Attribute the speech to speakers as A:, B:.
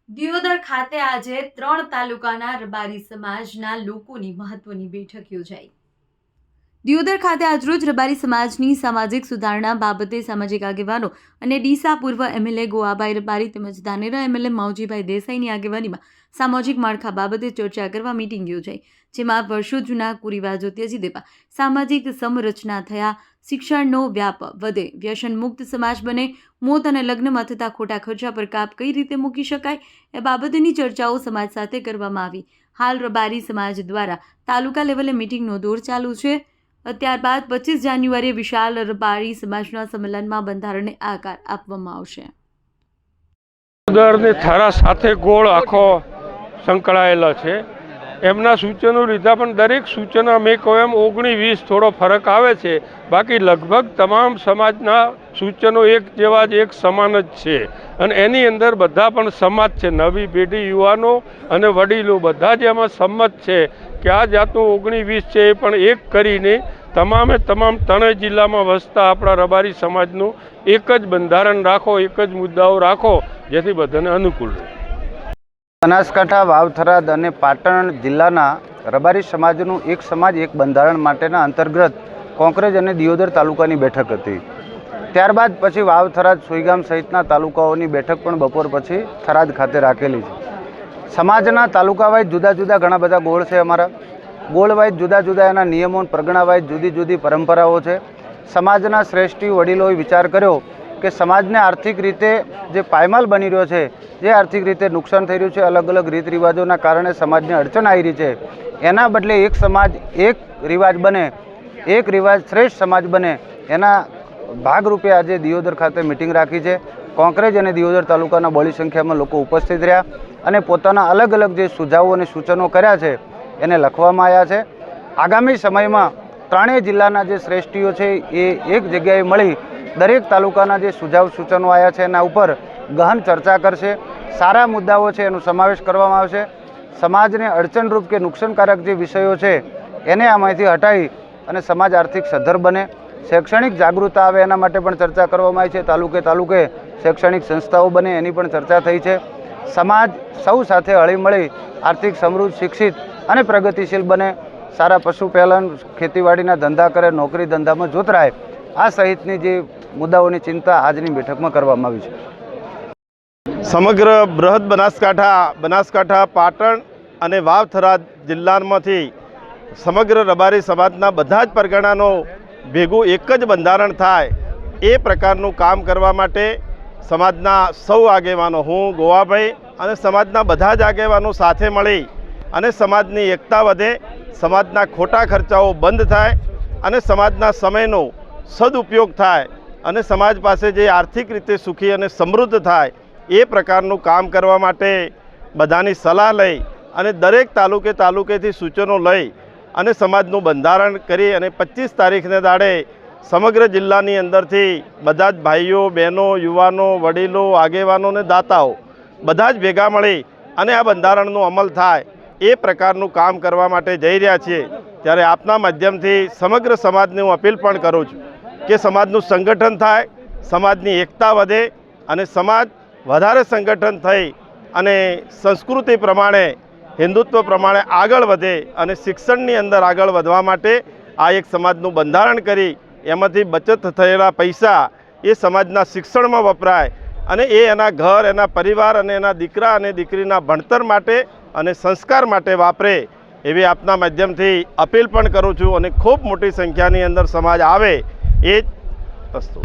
A: દિયોદર ખાતે આજે 3 તાલુકાના રબારી સમાજના લોકોની મહત્વની બેઠક યોજાઈ। દિયોદર ખાતે આજરોજ રબારી સમાજની સામાજિક સુધારણા બાબતે સામાજિક આગેવાનો અને ડીસા પૂર્વ એમએલએ ગોવાભાઈ રબારી તેમજ ધાનેરા એમએલએ માવજીભાઈ દેસાઈની આગેવાનીમાં સામાજિક માળખા બાબતે ચર્ચા કરવા મીટિંગ યોજાઈ, જેમાં વર્ષો જૂના કુરિવાજો ત્યજી દેવા, સામાજિક સમરચના થયા, શિક્ષણનો વ્યાપ વધે, વ્યસન મુક્ત સમાજ બને, મોત અને લગ્નમાં થતા ખોટા ખર્ચા પર કાપ કઈ રીતે મૂકી શકાય એ બાબતની ચર્ચાઓ સમાજ સાથે કરવામાં આવી। હાલ રબારી સમાજ દ્વારા તાલુકા લેવલે મીટિંગનો દોર ચાલુ છે। ત્યારબાદ 25 જાન્યુઆરીએ વિશાળ રબારી સમાજના સંમેલનમાં બંધારણને આકાર આપવામાં આવશે।
B: થારા સાથે ગોળ આખો સંકળાયેલો છે। એમના સૂચનો લીધા પણ દરેક સૂચનો મેં કહ્યું એમ 19-20 થોડો ફરક આવે છે, બાકી લગભગ તમામ સમાજના સૂચનો એક જેવા જ, એક સમાન જ છે અને એની અંદર બધા પણ સંમત છે। નવી પેઢી, યુવાનો અને વડીલો બધા જ એમાં સંમત છે કે આ જાતનું 19-20 છે એ પણ એક કરીને તમામે તમામ 3 જિલ્લામાં વસતા આપણા રબારી સમાજનું એક જ બંધારણ રાખો, એક જ મુદ્દાઓ રાખો, જેથી બધાને અનુકૂળ રહે।
C: બનાસકાંઠા, વાવથરાદ અને પાટણ જિલ્લાના રબારી સમાજનું એક સમાજ એક બંધારણ માટેના અંતર્ગત કોંકરેજ અને દિયોદર તાલુકાની બેઠક હતી। ત્યારબાદ પછી વાવથરાદ, સુઈગામ સહિતના તાલુકાઓની બેઠક પણ બપોર પછી થરાદ ખાતે રાખેલી છે। સમાજના તાલુકા વાઇઝ જુદા જુદા ઘણા બધા ગોળ છે। અમારા ગોળ વાઇઝ જુદા જુદા એના નિયમો, પરગણા વાઇઝ જુદી જુદી પરંપરાઓ છે। સમાજના શ્રેષ્ઠી વડીલોએ વિચાર કર્યો કે સમાજને આર્થિક રીતે જે પાયમાલ બની રહ્યો છે, જે આર્થિક રીતે નુકસાન થઈ રહ્યું છે, અલગ અલગ રીત રિવાજોના કારણે સમાજને અડચણ આવી રહી છે, એના બદલે એક સમાજ એક રિવાજ બને, એક રિવાજ શ્રેષ્ઠ સમાજ બને, એના ભાગરૂપે આજે દિયોદર ખાતે મિટિંગ રાખી છે। કોંકરેજ અને દિયોદર તાલુકાના બહોળી સંખ્યામાં લોકો ઉપસ્થિત રહ્યા અને પોતાના અલગ અલગ જે સુઝાવો અને સૂચનો કર્યા છે એને લખવામાં આવ્યા છે। આગામી સમયમાં 3 જિલ્લાના જે શ્રેષ્ઠીઓ છે એ એક જગ્યાએ મળી દરેક તાલુકાના જે સુઝાવ સૂચનો આવ્યા છે એના ઉપર ગહન ચર્ચા કરશે। સારા મુદ્દાઓ છે એનો સમાવેશ કરવામાં આવશે। સમાજને અડચણરૂપ કે નુકસાનકારક જે વિષયો છે એને આમાંથી હટાવી અને સમાજ આર્થિક સદ્ધર બને, શૈક્ષણિક જાગૃતતા આવે એના માટે પણ ચર્ચા કરવામાં આવી છે। તાલુકે તાલુકે શૈક્ષણિક સંસ્થાઓ બને એની પણ ચર્ચા થઈ છે। સમાજ સૌ સાથે હળીમળી આર્થિક સમૃદ્ધ, શિક્ષિત અને પ્રગતિશીલ બને, સારા પશુપાલન, ખેતીવાડીના ધંધા કરે, નોકરી ધંધામાં જોતરાય, આ સહિતની જે મુદ્દાઓની ચિંતા આજની બેઠકમાં કરવામાં આવી છે।
D: સમગ્ર બૃહદ બનાસકાંઠા, પાટણ અને વાવથરાદ જિલ્લામાંથી સમગ્ર રબારી સમાજના બધા જ પરગણાનો ભેગું એક જ બંધારણ થાય એ પ્રકારનું કામ કરવા માટે સમાજના સૌ આગેવાનો, હું ગોવાભાઈ અને સમાજના બધા જ આગેવાનો સાથે મળી અને સમાજની એકતા વધે, સમાજના ખોટા ખર્ચાઓ બંધ થાય અને સમાજના સમયનો સદુપયોગ થાય અને સમાજ પાસે જે આર્થિક રીતે સુખી અને સમૃદ્ધ થાય એ પ્રકારનું કામ કરવા માટે બધાની સલાહ લઈ અને દરેક તાલુકેથી સૂચનો લઈ અને સમાજનું બંધારણ કરી અને 25 તારીખને દાડે સમગ્ર જિલ્લાની અંદરથી બધા જ ભાઈઓ, બહેનો, યુવાનો, વડીલો, આગેવાનો અને દાતાઓ બધા જ ભેગા મળી અને આ બંધારણનો અમલ થાય એ પ્રકારનું કામ કરવા માટે જઈ રહ્યા છીએ। ત્યારે આપના માધ્યમથી સમગ્ર સમાજને હું અપીલ પણ કરું છું કે સમાજનું સંગઠન થાય, સમાજની એકતા વધે અને સમાજ વધારે સંગઠન થઈ અને સંસ્કૃતિ પ્રમાણે, હિન્દુત્વ પ્રમાણે આગળ વધે અને શિક્ષણની અંદર આગળ વધવા માટે આ એક સમાજનું બંધારણ કરી એમાંથી બચત થયેલા પૈસા એ સમાજના શિક્ષણમાં વપરાય અને એ એના ઘર, એના પરિવાર અને એના દીકરા અને દીકરીના ભણતર માટે અને સંસ્કાર માટે વાપરે એવી આપના માધ્યમથી અપીલ પણ કરું છું અને ખૂબ મોટી સંખ્યાની અંદર સમાજ આવે એ જ વસ્તુ।